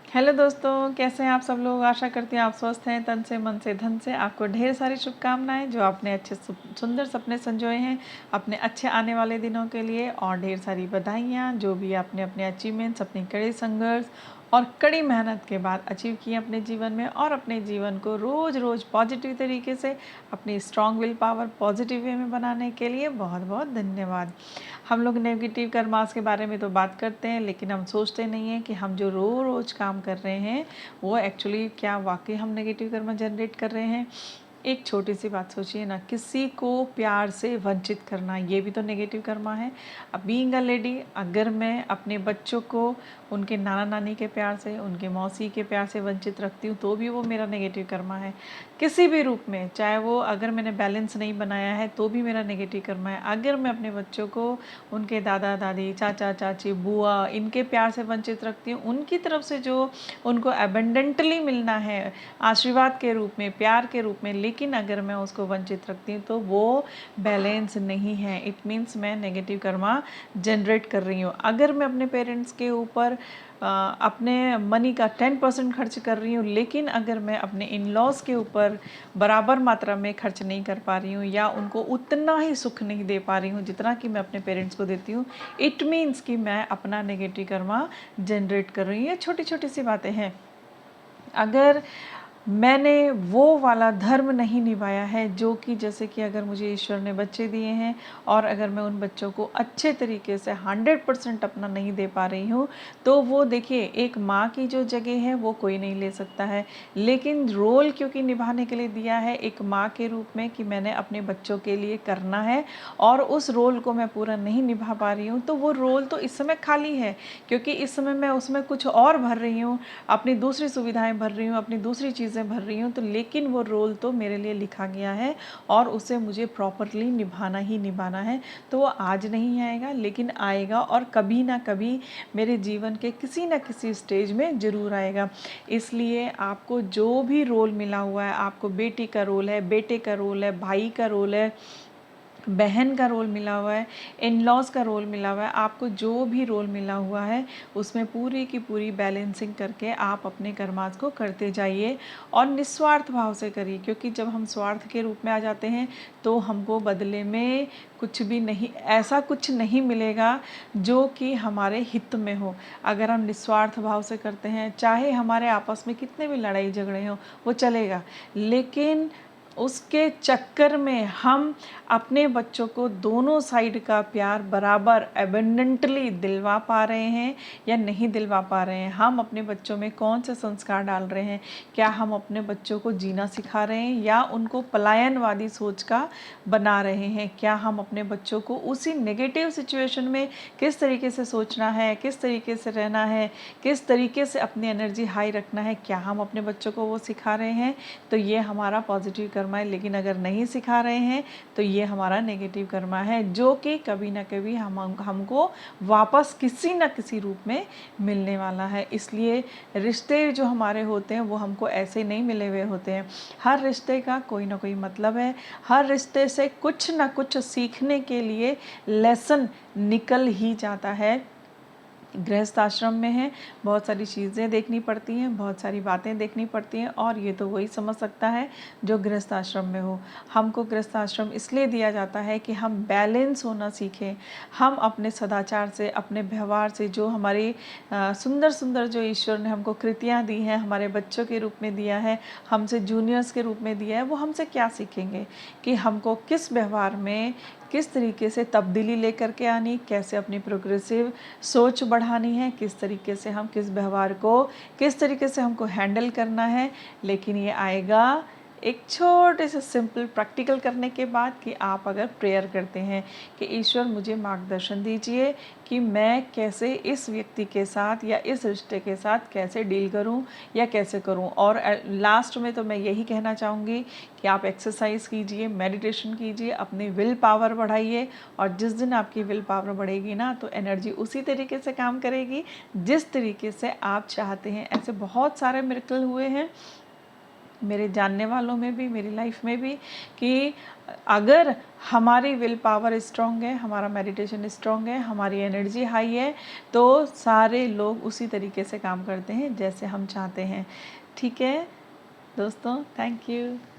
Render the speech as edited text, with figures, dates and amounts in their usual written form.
Hello दोस्तों, कैसे हैं आप सब लोग। आशा करती हूँ आप स्वस्थ हैं, तन से मन से धन से। आपको ढेर सारी शुभकामनाएं जो आपने अच्छे सुंदर सपने संजोए हैं अपने अच्छे आने वाले दिनों के लिए, और ढेर सारी बधाइयाँ जो भी आपने अपने अचीवमेंट्स, अपनी कड़ी संघर्ष और कड़ी मेहनत के बाद अचीव किए अपने जीवन में, और अपने जीवन को रोज़ रोज़ पॉजिटिव तरीके से अपनी strong will power positive way में बनाने के लिए बहुत बहुत धन्यवाद। हम लोग नेगेटिव कर्मास के बारे में तो बात करते हैं, लेकिन हम सोचते नहीं हैं कि हम जो रोज़ काम कर रहे हैं वो एक्चुअली क्या वाकई हम नेगेटिव कर्मा जनरेट कर रहे हैं। एक छोटी सी बात सोचिए ना, किसी को प्यार से वंचित करना ये भी तो नेगेटिव कर्मा है। अब बीइंग अ लेडी, अगर मैं अपने बच्चों को उनके नाना नानी के प्यार से, उनके मौसी के प्यार से वंचित रखती हूँ तो भी वो मेरा नेगेटिव कर्मा है। किसी भी रूप में, चाहे वो अगर मैंने बैलेंस नहीं बनाया है तो भी मेरा नेगेटिव कर्मा है। अगर मैं अपने बच्चों को उनके दादा दादी, चाचा चाची, बुआ, इनके प्यार से वंचित रखती हूँ, उनकी तरफ से जो उनको एबंडेंटली मिलना है आशीर्वाद के रूप में, प्यार के रूप में, लेकिन अगर मैं उसको वंचित रखती हूँ तो वो बैलेंस नहीं है। इट मीन्स मैं नेगेटिव कर्मा जनरेट कर रही हूँ। अगर मैं अपने पेरेंट्स के ऊपर अपने मनी का 10% खर्च कर रही हूँ, लेकिन अगर मैं अपने इन लॉज के ऊपर बराबर मात्रा में खर्च नहीं कर पा रही हूँ या उनको उतना ही सुख नहीं दे पा रही हूँ जितना कि मैं अपने पेरेंट्स को देती हूँ, इट मीन्स कि मैं अपना नेगेटिव कर्मा जनरेट कर रही हूँ। ये छोटी छोटी सी बातें हैं। अगर मैंने वो वाला धर्म नहीं निभाया है जो कि, जैसे कि अगर मुझे ईश्वर ने बच्चे दिए हैं और अगर मैं उन बच्चों को अच्छे तरीके से 100% अपना नहीं दे पा रही हूँ, तो वो देखिए, एक माँ की जो जगह है वो कोई नहीं ले सकता है। लेकिन रोल क्योंकि निभाने के लिए दिया है एक माँ के रूप में कि मैंने अपने बच्चों के लिए करना है, और उस रोल को मैं पूरा नहीं निभा पा रही हूँ, तो वो रोल तो इस समय खाली है, क्योंकि इस समय मैं उसमें कुछ और भर रही हूँ, अपनी दूसरी सुविधाएं भर रही हूँ, अपनी दूसरी चीज़ें भर रही हूँ। तो लेकिन वो रोल तो मेरे लिए लिखा गया है और उसे मुझे प्रॉपरली निभाना ही निभाना है। तो वो आज नहीं आएगा, लेकिन आएगा, और कभी ना कभी मेरे जीवन के किसी न किसी स्टेज में ज़रूर आएगा। इसलिए आपको जो भी रोल मिला हुआ है, आपको बेटी का रोल है, बेटे का रोल है, भाई का रोल है, बहन का रोल मिला हुआ है, इन लॉज का रोल मिला हुआ है, आपको जो भी रोल मिला हुआ है उसमें पूरी की पूरी बैलेंसिंग करके आप अपने कर्मास को करते जाइए, और निस्वार्थ भाव से करिए। क्योंकि जब हम स्वार्थ के रूप में आ जाते हैं तो हमको बदले में कुछ भी नहीं, ऐसा कुछ नहीं मिलेगा जो कि हमारे हित में हो। अगर हम निस्वार्थ भाव से करते हैं, चाहे हमारे आपस में कितने भी लड़ाई झगड़े हों, वो चलेगा, लेकिन उसके चक्कर में हम अपने बच्चों को दोनों साइड का प्यार बराबर एबंडेंटली दिलवा पा रहे हैं या नहीं दिलवा पा रहे हैं। हम अपने बच्चों में कौन से संस्कार डाल रहे हैं, क्या हम अपने बच्चों को जीना सिखा रहे हैं या उनको पलायनवादी सोच का बना रहे हैं। क्या हम अपने बच्चों को उसी नेगेटिव सिचुएशन में किस तरीके से सोचना है, किस तरीके से रहना है, किस तरीके से अपनी एनर्जी हाई रखना है, क्या हम अपने बच्चों को वो सिखा रहे हैं। तो ये हमारा पॉजिटिव कर्मा है। लेकिन अगर नहीं सिखा रहे हैं तो ये हमारा नेगेटिव कर्मा है, जो कि कभी ना कभी हमको वापस किसी न किसी रूप में मिलने वाला है। इसलिए रिश्ते जो हमारे होते हैं वो हमको ऐसे नहीं मिले हुए होते हैं। हर रिश्ते का कोई ना कोई मतलब है, हर रिश्ते से कुछ ना कुछ सीखने के लिए लेसन निकल ही जाता है। गृहस्थ आश्रम में है, बहुत सारी चीज़ें देखनी पड़ती हैं, बहुत सारी बातें देखनी पड़ती हैं, और ये तो वही समझ सकता है जो गृहस्थ आश्रम में हो। हमको गृहस्थ आश्रम इसलिए दिया जाता है कि हम बैलेंस होना सीखें। हम अपने सदाचार से, अपने व्यवहार से, जो हमारी सुंदर सुंदर जो ईश्वर ने हमको कृतियाँ दी हैं, हमारे बच्चों के रूप में दिया है, हमसे जूनियर्स के रूप में दिया है, वो हमसे क्या सीखेंगे कि हमको किस व्यवहार में किस तरीके से तब्दीली लेकर के आनी, कैसे अपनी प्रोग्रेसिव सोच बढ़ानी है, किस तरीके से हम किस व्यवहार को किस तरीके से हमको हैंडल करना है। लेकिन ये आएगा एक छोटे से सिंपल प्रैक्टिकल करने के बाद, कि आप अगर प्रेयर करते हैं कि ईश्वर मुझे मार्गदर्शन दीजिए कि मैं कैसे इस व्यक्ति के साथ या इस रिश्ते के साथ कैसे डील करूं या कैसे करूं। और लास्ट में तो मैं यही कहना चाहूँगी कि आप एक्सरसाइज कीजिए, मेडिटेशन कीजिए, अपनी विल पावर बढ़ाइए, और जिस दिन आपकी विल पावर बढ़ेगी ना, तो एनर्जी उसी तरीके से काम करेगी जिस तरीके से आप चाहते हैं। ऐसे बहुत सारे मिरेकल हुए हैं मेरे जानने वालों में भी, मेरी लाइफ में भी, कि अगर हमारी विल पावर स्ट्रॉन्ग है, हमारा मेडिटेशन स्ट्रॉन्ग है, हमारी एनर्जी हाई है, तो सारे लोग उसी तरीके से काम करते हैं जैसे हम चाहते हैं। ठीक है दोस्तों, थैंक यू।